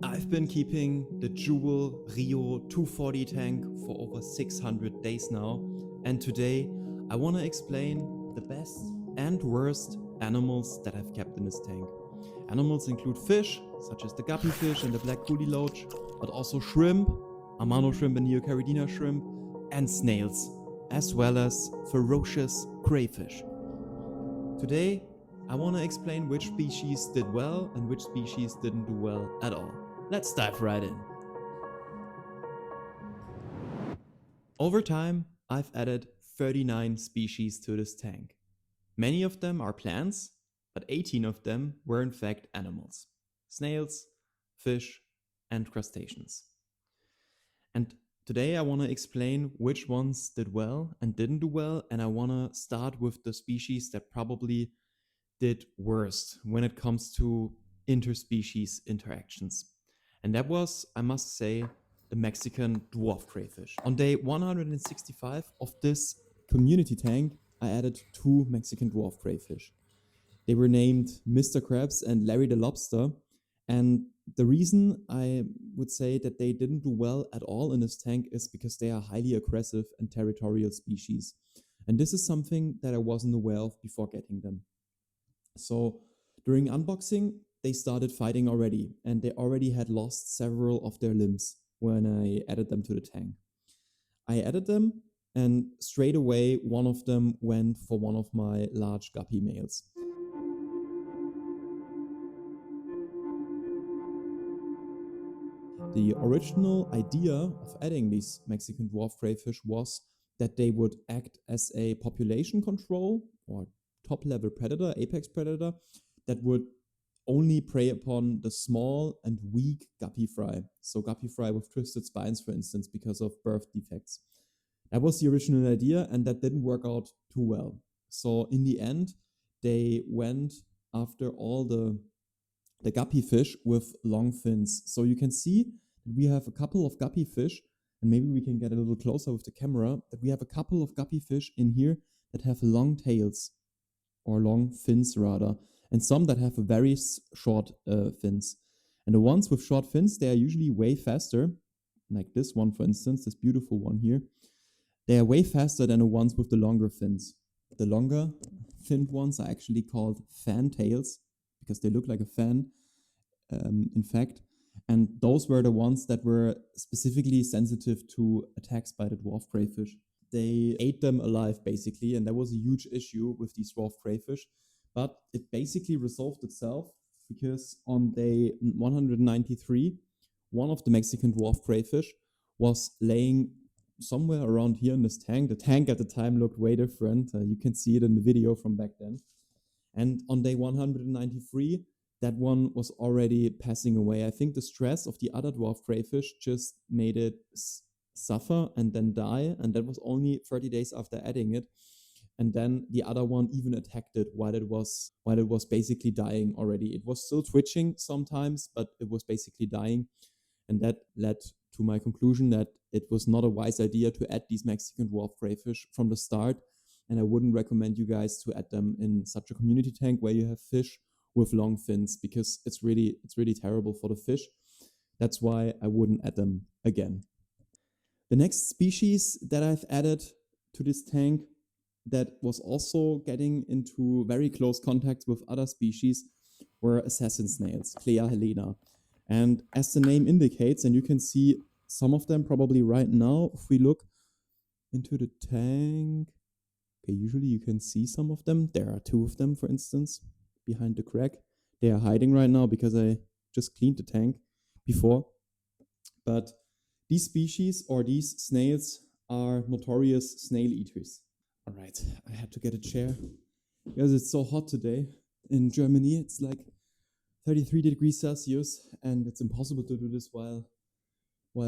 I've been keeping the JUWEL RIO 240 tank for over 600 days now, and today I want to explain the best and worst animals that I've kept in this tank. Animals include fish, such as the guppy fish and the black coolie loach, but also shrimp, Amano shrimp and Neocaridina shrimp, and snails, as well as ferocious crayfish. Today, I want to explain which species did well and which species didn't do well at all. Let's dive right in. Over time, I've added 39 species to this tank. Many of them are plants, but 18 of them were in fact animals: snails, fish, and crustaceans. And today I want to explain which ones did well and didn't do well, and I want to start with the species that probably did worst when it comes to interspecies interactions. And that was, I must say, the Mexican dwarf crayfish. On day 165 of this community tank, I added 2 Mexican dwarf crayfish. They were named Mr. Krabs and Larry the Lobster. And the reason I would say that they didn't do well at all in this tank is because they are highly aggressive and territorial species. And this is something that I wasn't aware of before getting them. So during unboxing, they started fighting already, and they already had lost several of their limbs when I added them to the tank. I added them, and straight away one of them went for one of my large guppy males. The original idea of adding these Mexican dwarf crayfish was that they would act as a population control or top-level predator, apex predator, that would only prey upon the small and weak guppy fry. So guppy fry with twisted spines, for instance, because of birth defects. That was the original idea, and that didn't work out too well. So in the end, they went after all the guppy fish with long fins. So you can see that we have a couple of guppy fish, and maybe we can get a little closer with the camera, that we have a couple of guppy fish in here that have long tails, or long fins rather, and some that have a very short fins. And the ones with short fins, they are usually way faster, like this one, for instance, this beautiful one here. They are way faster than the ones with the longer fins. The longer finned ones are actually called fan tails, because they look like a fan, in fact. And those were the ones that were specifically sensitive to attacks by the dwarf crayfish. They ate them alive, basically, and that was a huge issue with these dwarf crayfish. But it basically resolved itself, because on day 193, one of the Mexican dwarf crayfish was laying somewhere around here in this tank. The tank at the time looked way different. You can see it in the video from back then. And on day 193, that one was already passing away. I think the stress of the other dwarf crayfish just made it suffer and then die, and that was only 30 days after adding it. And then the other one even attacked it while it was basically dying already. It was still twitching sometimes, but it was basically dying. And that led to my conclusion that it was not a wise idea to add these Mexican dwarf crayfish from the start. And I wouldn't recommend you guys to add them in such a community tank where you have fish with long fins, because it's really terrible for the fish. That's why I wouldn't add them again. The next species that I've added to this tank that was also getting into very close contact with other species were assassin snails, Clea helena. And as the name indicates, and you can see some of them probably right now, if we look into the tank, okay, usually you can see some of them. There are 2 of them, for instance, behind the crack. They are hiding right now because I just cleaned the tank before. But these species, or these snails, are notorious snail eaters. All right, I had to get a chair because it's so hot today in Germany. It's like 33 degrees Celsius, and it's impossible to do this while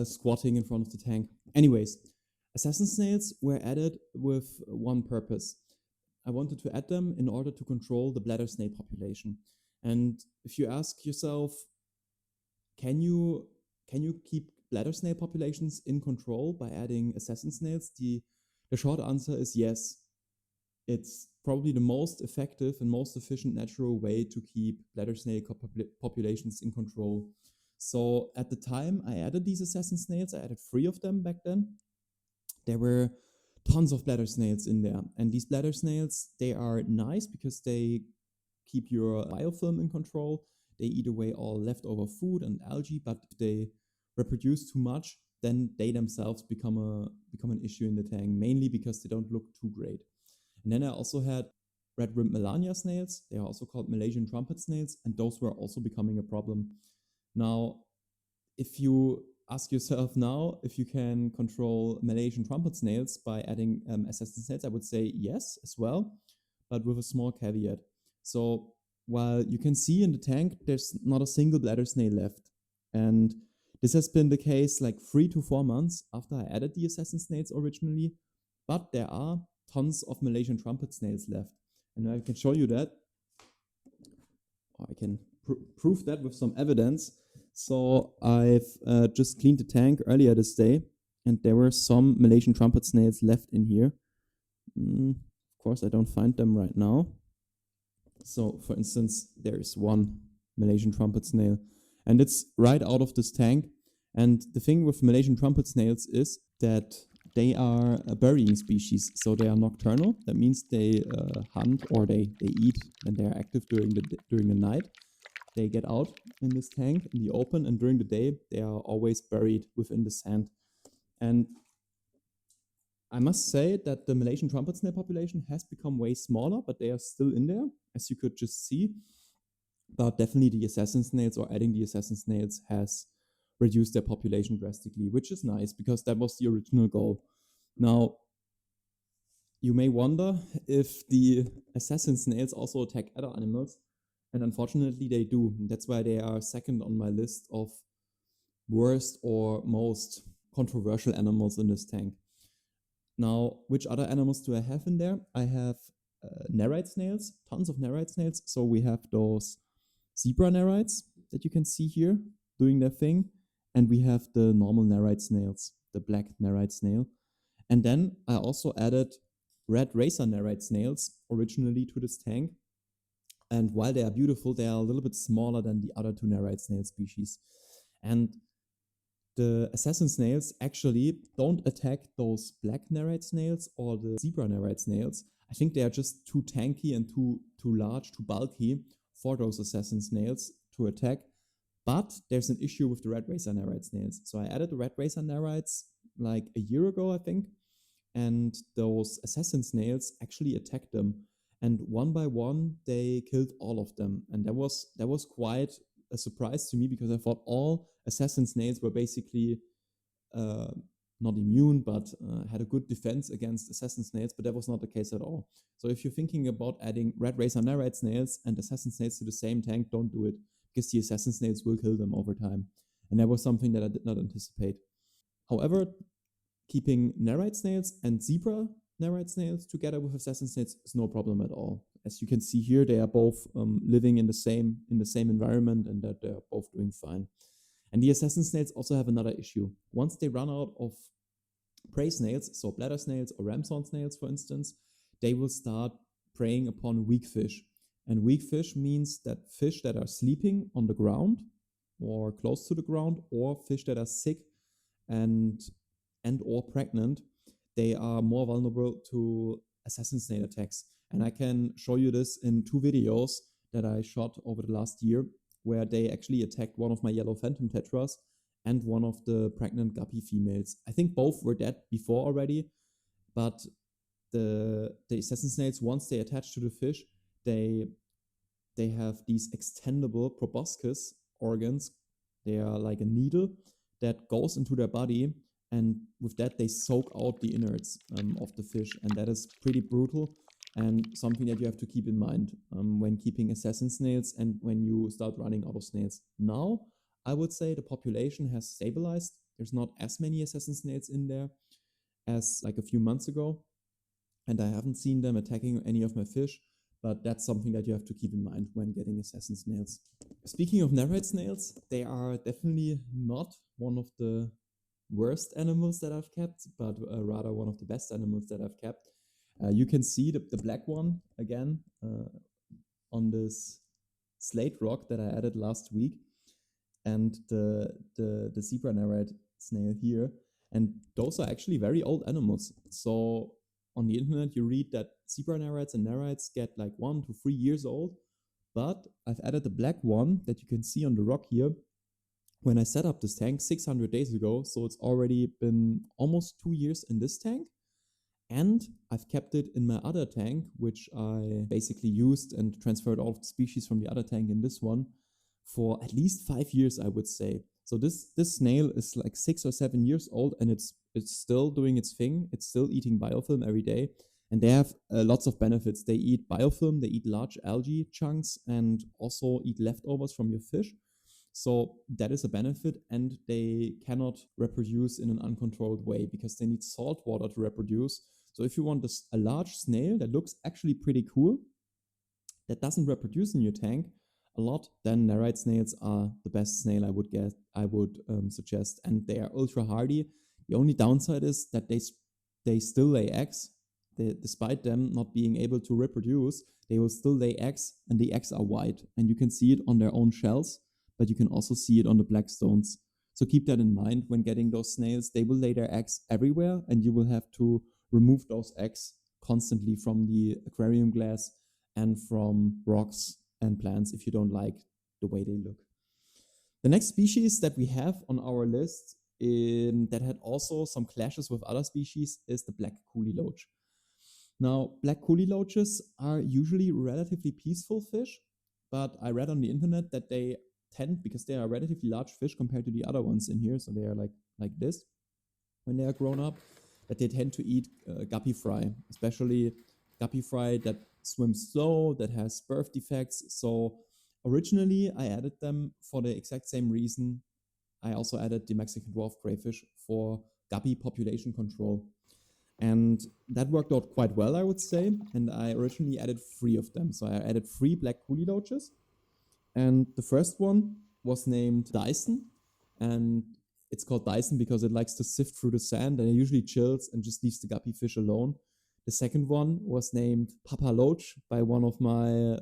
squatting in front of the tank. Anyways, assassin snails were added with one purpose. I wanted to add them in order to control the bladder snail population. And if you ask yourself, can you keep bladder snail populations in control by adding assassin snails? The short answer is yes. It's probably the most effective and most efficient natural way to keep bladder snail populations in control. So at the time I added these assassin snails, I added 3 of them back then. There were tons of bladder snails in there. And these bladder snails, they are nice because they keep your biofilm in control. They eat away all leftover food and algae, but if they reproduce too much, then they themselves become an issue in the tank, mainly because they don't look too great. And then I also had red-rimmed Melania snails. They are also called Malaysian trumpet snails, and those were also becoming a problem. Now, if you ask yourself now if you can control Malaysian trumpet snails by adding assassin snails, I would say yes as well, but with a small caveat. So while you can see in the tank, there's not a single bladder snail left. And this has been the case like 3 to 4 months after I added the assassin snails originally, but there are tons of Malaysian trumpet snails left. And I can show you that. I can prove that with some evidence. So I've just cleaned the tank earlier this day, and there were some Malaysian trumpet snails left in here. Of course, I don't find them right now. So, for instance, there is one Malaysian trumpet snail, and it's right out of this tank. And the thing with Malaysian trumpet snails is that they are a burying species, so they are nocturnal. That means they hunt or they eat when they are active during the night. They get out in this tank in the open, and during the day they are always buried within the sand. And I must say that the Malaysian trumpet snail population has become way smaller, but they are still in there, as you could just see. But definitely the assassin snails, or adding the assassin snails, has reduced their population drastically, which is nice because that was the original goal. Now, you may wonder if the assassin snails also attack other animals, and unfortunately they do. That's why they are second on my list of worst or most controversial animals in this tank. Now, which other animals do I have in there? I have nerite snails, tons of nerite snails. So we have those zebra nerites that you can see here doing their thing. And we have the normal nerite snails, the black nerite snail. And then I also added red racer nerite snails originally to this tank. And while they are beautiful, they are a little bit smaller than the other 2 nerite snail species. And the assassin snails actually don't attack those black nerite snails or the zebra nerite snails. I think they are just too tanky and too large, too bulky for those assassin snails to attack. But there's an issue with the red racer nerite snails. So I added the red racer nerites like a year ago, I think, and those assassin snails actually attacked them. And one by one, they killed all of them. And that was quite a surprise to me because I thought all assassin snails were basically not immune, but had a good defense against assassin snails, but that was not the case at all. So if you're thinking about adding red racer nerite snails and assassin snails to the same tank, don't do it, because the assassin snails will kill them over time. And that was something that I did not anticipate. However, keeping nerite snails and zebra nerite snails together with assassin snails is no problem at all. As you can see here, they are both living in the same environment, and that they're both doing fine. And the assassin snails also have another issue. Once they run out of prey snails, so bladder snails or ramshorn snails, for instance, they will start preying upon weak fish. And weak fish means that fish that are sleeping on the ground or close to the ground, or fish that are sick and or pregnant, they are more vulnerable to assassin snail attacks. And I can show you this in 2 videos that I shot over the last year, where they actually attacked one of my yellow phantom tetras and one of the pregnant guppy females. I think both were dead before already, but the assassin snails, once they attach to the fish, they have these extendable proboscis organs. They are like a needle that goes into their body, and with that they soak out the innards of the fish, and that is pretty brutal and something that you have to keep in mind when keeping assassin snails and when you start running out of snails. Now, I would say the population has stabilized. There's not as many assassin snails in there as like a few months ago, and I haven't seen them attacking any of my fish, but that's something that you have to keep in mind when getting assassin snails. Speaking of nerite snails, they are definitely not one of the worst animals that I've kept, but rather one of the best animals that I've kept. You can see the black one again on this slate rock that I added last week. and the zebra narwhal snail here. And those are actually very old animals. So on the internet, you read that zebra narwhals and narwhals get like 1 to 3 years old. But I've added the black one that you can see on the rock here when I set up this tank 600 days ago. So it's already been almost 2 years in this tank. And I've kept it in my other tank, which I basically used and transferred all of the species from the other tank in this one for at least 5 years, I would say. So this snail is like 6 or 7 years old, and it's still doing its thing. It's still eating biofilm every day, and they have lots of benefits. They eat biofilm, they eat large algae chunks, and also eat leftovers from your fish. So that is a benefit, and they cannot reproduce in an uncontrolled way because they need salt water to reproduce. So if you want a large snail that looks actually pretty cool, that doesn't reproduce in your tank a lot, then narwhal snails are the best snail I would suggest, and they are ultra hardy. The only downside is that they still lay eggs. Despite them not being able to reproduce, they will still lay eggs, and the eggs are white, and you can see it on their own shells, but you can also see it on the black stones. So keep that in mind when getting those snails. They will lay their eggs everywhere, and you will have to remove those eggs constantly from the aquarium glass and from rocks and plants if you don't like the way they look. The next species that we have on our list that had also some clashes with other species is the black coolie loach. Now, black coolie loaches are usually relatively peaceful fish, but I read on the internet that they tend, because they are relatively large fish compared to the other ones in here, so they are like this when they are grown up, that they tend to eat guppy fry, especially guppy fry that swims slow, that has birth defects. So originally I added them for the exact same reason. I also added the Mexican dwarf crayfish for guppy population control. And that worked out quite well, I would say. And I originally added 3 of them. So I added 3 black coolie loaches. And the first one was named Dyson. And it's called Dyson because it likes to sift through the sand, and it usually chills and just leaves the guppy fish alone. The second one was named Papa Loach by one of my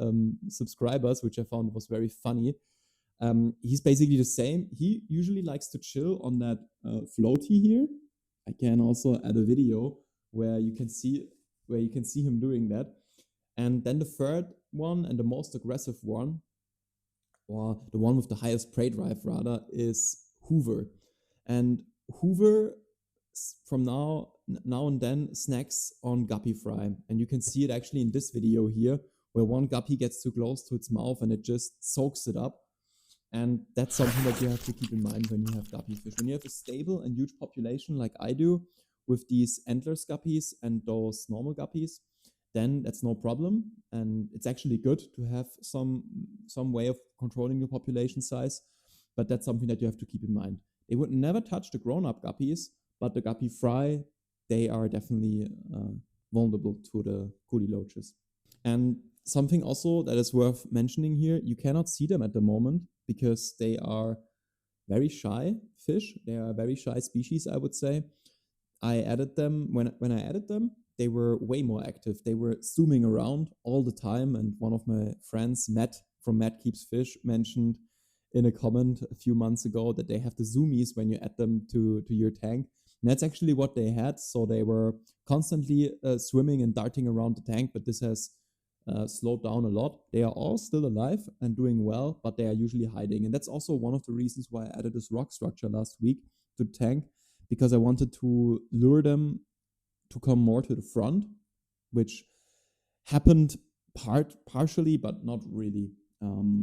subscribers, which I found was very funny. He's basically the same. He usually likes to chill on that floaty here. I can also add a video where you can see him doing that. And then the third one, and the most aggressive one, or the one with the highest prey drive rather, is Hoover. And Hoover from now and then snacks on guppy fry, and you can see it actually in this video here, where one guppy gets too close to its mouth and it just soaks it up. And that's something that you have to keep in mind when you have guppy fish. When you have a stable and huge population like I do with these antlers guppies and those normal guppies, then that's no problem. And it's actually good to have some way of controlling the population size, but that's something that you have to keep in mind. They would never touch the grown-up guppies, but the guppy fry, they are definitely vulnerable to the coolie loaches. And something also that is worth mentioning here, you cannot see them at the moment because they are very shy fish. They are a very shy species, I would say. I added them, when I added them, they were way more active. They were zooming around all the time, and one of my friends, Matt from Matt Keeps Fish, mentioned in a comment a few months ago that they have the zoomies when you add them to your tank. And that's actually what they had. So they were constantly swimming and darting around the tank, but this has slowed down a lot. They are all still alive and doing well, but they are usually hiding. And that's also one of the reasons why I added this rock structure last week to the tank, because I wanted to lure them to come more to the front, which happened partially, but not really.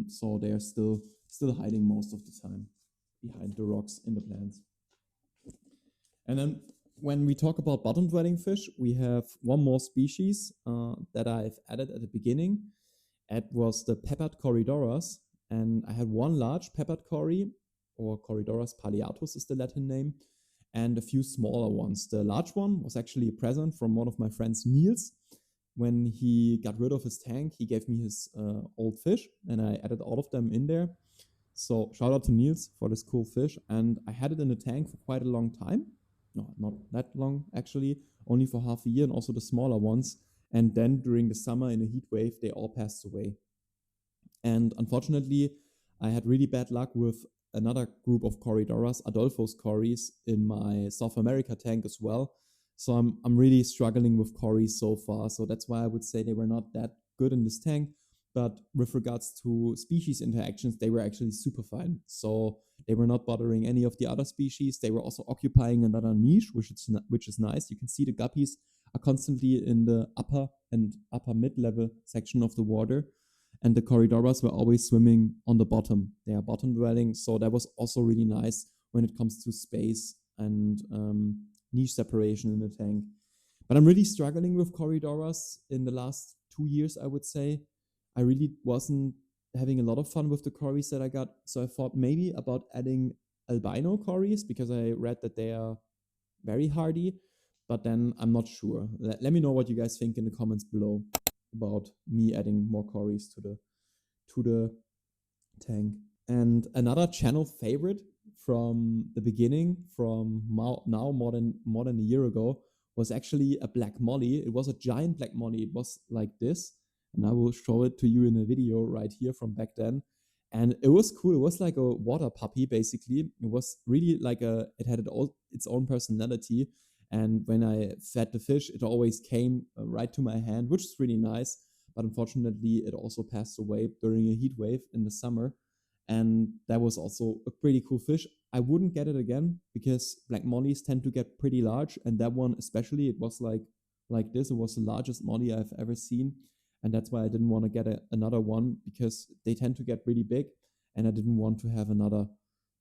So they are still hiding most of the time behind the rocks in the plants. And then when we talk about bottom-dwelling fish, we have one more species that I've added at the beginning. It was the peppered corridoras, and I had one large peppered corry, or Corridoras palliatus is the Latin name, and a few smaller ones. The large one was actually a present from one of my friends, Niels. When he got rid of his tank, he gave me his old fish, and I added all of them in there. So shout out to Niels for this cool fish. And I had it in the tank for quite a long time. No, not that long, actually, only for half a year, and also the smaller ones. And then during the summer in a heat wave, they all passed away. And unfortunately, I had really bad luck with another group of Corydoras, Adolfo's cories, in my South America tank as well. So I'm really struggling with cories so far. So that's why I would say they were not that good in this tank. But with regards to species interactions, they were actually super fine. So they were not bothering any of the other species. They were also occupying another niche, which is nice. You can see the guppies are constantly in the upper and upper mid-level section of the water. And the Corydoras were always swimming on the bottom. They are bottom dwelling. So that was also really nice when it comes to space and niche separation in the tank. But I'm really struggling with Corydoras in the last 2 years, I would say. I really wasn't having a lot of fun with the cories that I got. So I thought maybe about adding albino cories because I read that they are very hardy. But then I'm not sure. Let me know what you guys think in the comments below about me adding more cories to the tank. And another channel favorite from the beginning, from now more than a year ago, was actually a black molly. It was a giant black molly. It was like this, and I will show it to you in a video right here from back then. And it was cool. It was like a water puppy, basically. It was really like it had its own personality. And when I fed the fish, it always came right to my hand, which is really nice. But unfortunately, it also passed away during a heat wave in the summer. And that was also a pretty cool fish. I wouldn't get it again because black mollies tend to get pretty large. And that one especially, it was like this. It was the largest molly I've ever seen. And that's why I didn't want to get another one, because they tend to get really big. And I didn't want to have another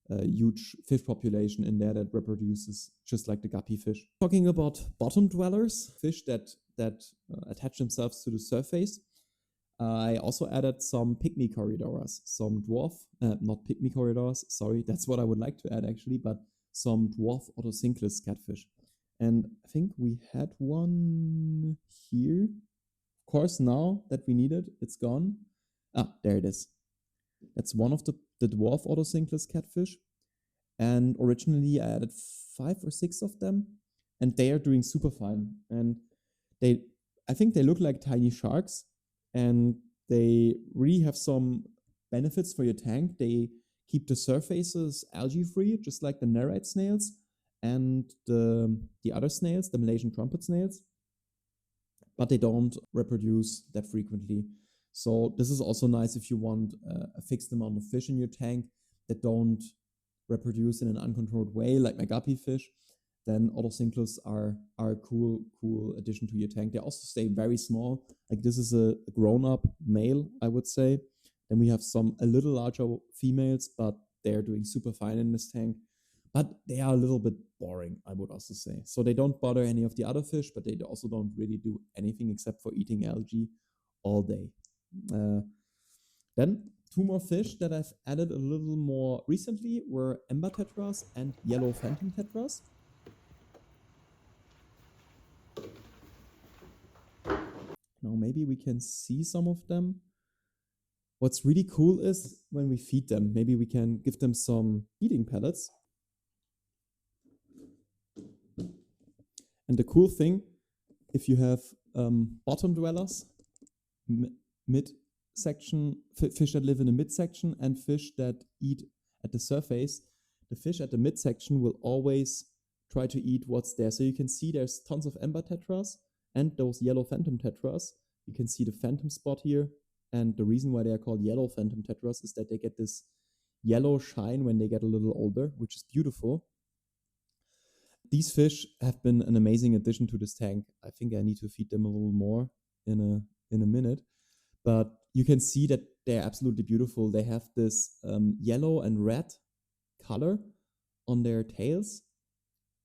huge fish population in there that reproduces just like the guppy fish. Talking about bottom dwellers, fish that attach themselves to the surface, I also added some pygmy Corydoras, some dwarf, not pygmy Corydoras, sorry, that's what I would like to add actually, but some dwarf autocinclus catfish. And I think we had one here. Of course, now that we need it, it's gone. Ah, there it is. That's one of the dwarf autocinclus catfish. And originally I added 5 or 6 of them, and they are doing super fine. And I think they look like tiny sharks, and they really have some benefits for your tank. They keep the surfaces algae free, just like the nerite snails and the other snails, the Malaysian trumpet snails, but they don't reproduce that frequently. So this is also nice if you want a fixed amount of fish in your tank that don't reproduce in an uncontrolled way, like my guppy fish. Then autocinclus are a cool addition to your tank. They also stay very small. Like this is a grown-up male, I would say. Then we have some a little larger females, but they're doing super fine in this tank. But they are a little bit boring, I would also say. So they don't bother any of the other fish, but they also don't really do anything except for eating algae all day. Then 2 more fish that I've added a little more recently were ember tetras and yellow phantom tetras. Now maybe we can see some of them. What's really cool is when we feed them, maybe we can give them some feeding pellets. And the cool thing, if you have bottom dwellers, mid-section, fish that live in the midsection and fish that eat at the surface, the fish at the midsection will always try to eat what's there. So you can see there's tons of ember tetras and those yellow phantom tetras. You can see the phantom spot here. And the reason why they are called yellow phantom tetras is that they get this yellow shine when they get a little older, which is beautiful. These fish have been an amazing addition to this tank. I think I need to feed them a little more in a minute. But you can see that they're absolutely beautiful. They have this yellow and red color on their tails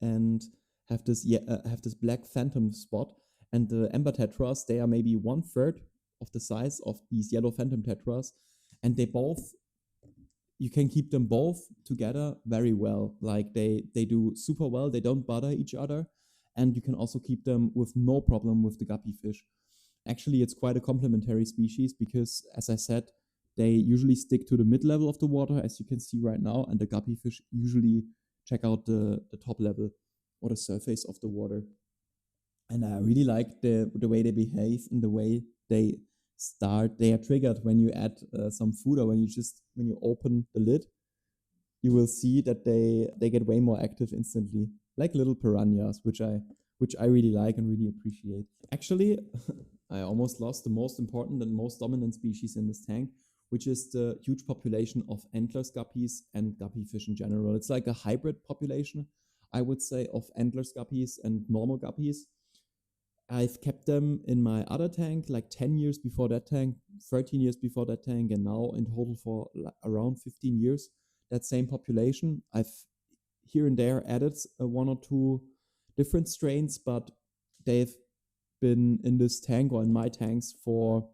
and have this black phantom spot. And the ember tetras, they are maybe 1/3 of the size of these yellow phantom tetras. And you can keep them both together very well. Like they do super well. They don't bother each other. And you can also keep them with no problem with the guppy fish. Actually, it's quite a complementary species because, as I said, they usually stick to the mid-level of the water, as you can see right now, and the guppy fish usually check out the top level or the surface of the water. And I really like the way they behave and the way they start. They are triggered when you add some food or when you open the lid. you will see that they get way more active instantly, like little piranhas, which I really like and really appreciate. Actually, I almost lost the most important and most dominant species in this tank, which is the huge population of antlers guppies and guppy fish in general. It's like a hybrid population, I would say, of antlers guppies and normal guppies. I've kept them in my other tank like 10 years before that tank, 13 years before that tank, and now in total for around 15 years, that same population. I've here and there added one or two different strains, but they've been in this tank or in my tanks for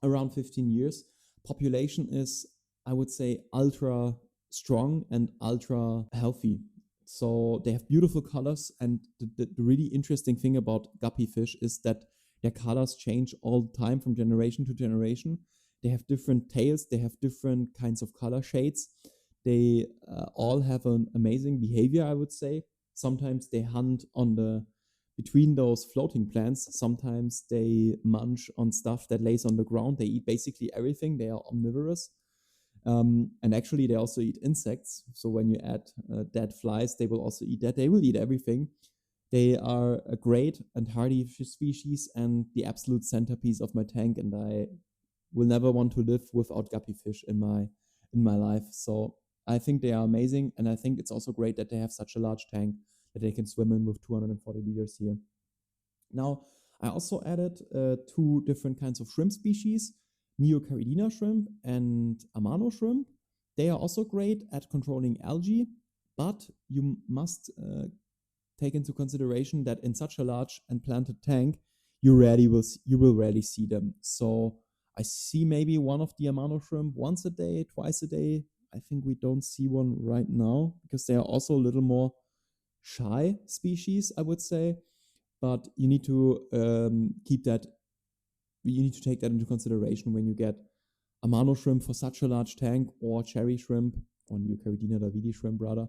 around 15 years. Population is, I would say, ultra strong and ultra healthy. So they have beautiful colors, and the really interesting thing about guppy fish is that their colors change all the time from generation to generation. They have different tails, they have different kinds of color shades. They all have an amazing behavior, I would say. Sometimes they hunt on the between those floating plants. Sometimes they munch on stuff that lays on the ground. They eat basically everything. They are omnivorous. And actually, they also eat insects. So when you add dead flies, they will also eat that. They will eat everything. They are a great and hardy fish species and the absolute centerpiece of my tank. And I will never want to live without guppy fish in my life. So I think they are amazing, and I think it's also great that they have such a large tank that they can swim in with 240 liters here. Now, I also added two different kinds of shrimp species, Neocaridina shrimp and Amano shrimp. They are also great at controlling algae, but you must take into consideration that in such a large and planted tank, you will rarely see them. So I see maybe one of the Amano shrimp once a day, twice a day. I think we don't see one right now because they are also a little more shy species, I would say. But you need to keep that. You need to take that into consideration when you get Amano shrimp for such a large tank, or cherry shrimp, or Neocaridina davidi shrimp rather.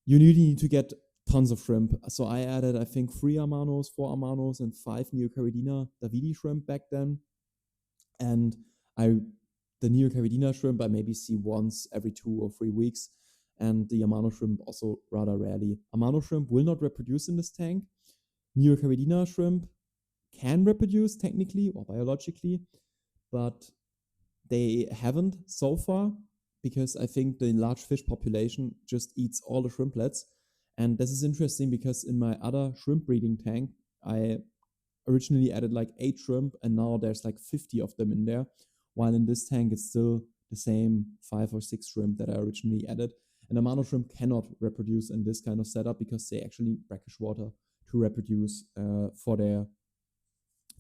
You really need to get tons of shrimp. So I added, I think, 3 Amanos, 4 Amanos, and 5 Neocaridina davidi shrimp back then. And the Neocaridina shrimp I maybe see once every 2 or 3 weeks, and the Amano shrimp also rather rarely. Amano shrimp will not reproduce in this tank. Neocaridina shrimp can reproduce technically or biologically, but they haven't so far because I think the large fish population just eats all the shrimplets. And this is interesting because in my other shrimp breeding tank, I originally added like 8 shrimp, and now there's like 50 of them in there, while in this tank it's still the same 5 or 6 shrimp that I originally added. And Amano shrimp cannot reproduce in this kind of setup because they actually need brackish water to reproduce for their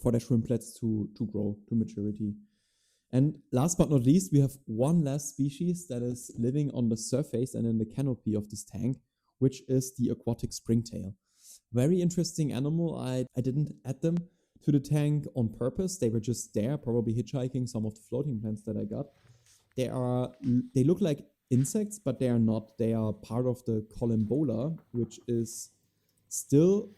shrimplets to grow to maturity. And last but not least, we have one last species that is living on the surface and in the canopy of this tank, which is the aquatic springtail. Very interesting animal. I didn't add them to the tank on purpose. They were just there, probably hitchhiking some of the floating plants that I got. They look like insects, but they are not. They are part of the Collembola, which is still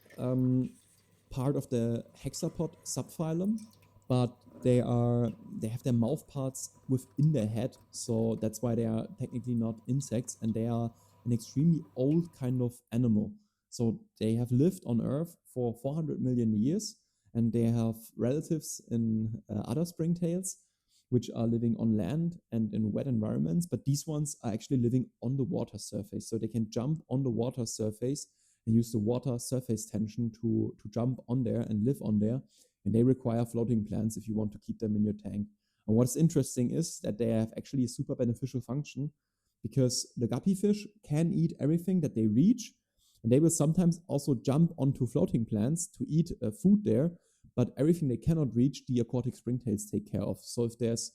part of the hexapod subphylum, but they have their mouth parts within their head, so that's why they are technically not insects, and they are an extremely old kind of animal. So they have lived on Earth for 400 million years, and they have relatives in other springtails, which are living on land and in wet environments, but these ones are actually living on the water surface, so they can jump on the water surface and use the water surface tension to jump on there and live on there. And they require floating plants if you want to keep them in your tank. And what's interesting is that they have actually a super beneficial function, because the guppy fish can eat everything that they reach, and they will sometimes also jump onto floating plants to eat food there, but everything they cannot reach, the aquatic springtails take care of. So if there's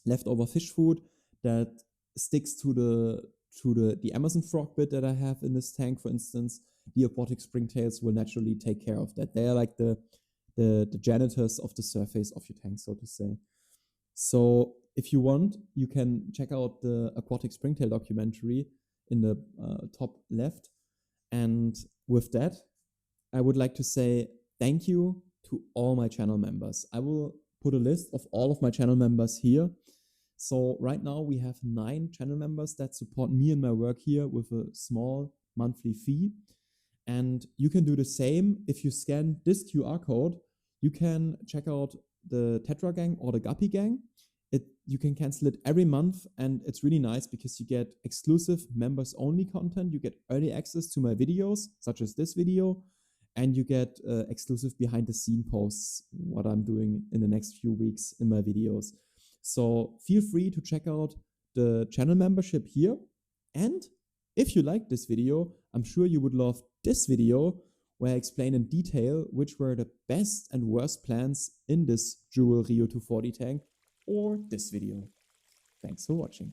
leftover fish food that sticks to the Amazon frog bit that I have in this tank, for instance, the aquatic springtails will naturally take care of that. They are like the janitors of the surface of your tank, so to say. So if you want, you can check out the aquatic springtail documentary in the top left. And with that, I would like to say thank you to all my channel members. I will put a list of all of my channel members here. So right now we have 9 channel members that support me and my work here with a small monthly fee. And you can do the same. If you scan this QR code, you can check out the Tetra Gang or the Guppy Gang. You can cancel it every month, and it's really nice because you get exclusive members only content. You get early access to my videos, such as this video, and you get exclusive behind the scene posts, what I'm doing in the next few weeks in my videos. So feel free to check out the channel membership here. And if you like this video, I'm sure you would love this video where I explain in detail which were the best and worst plans in this JUWEL RIO 240 tank, or this video. Thanks for watching.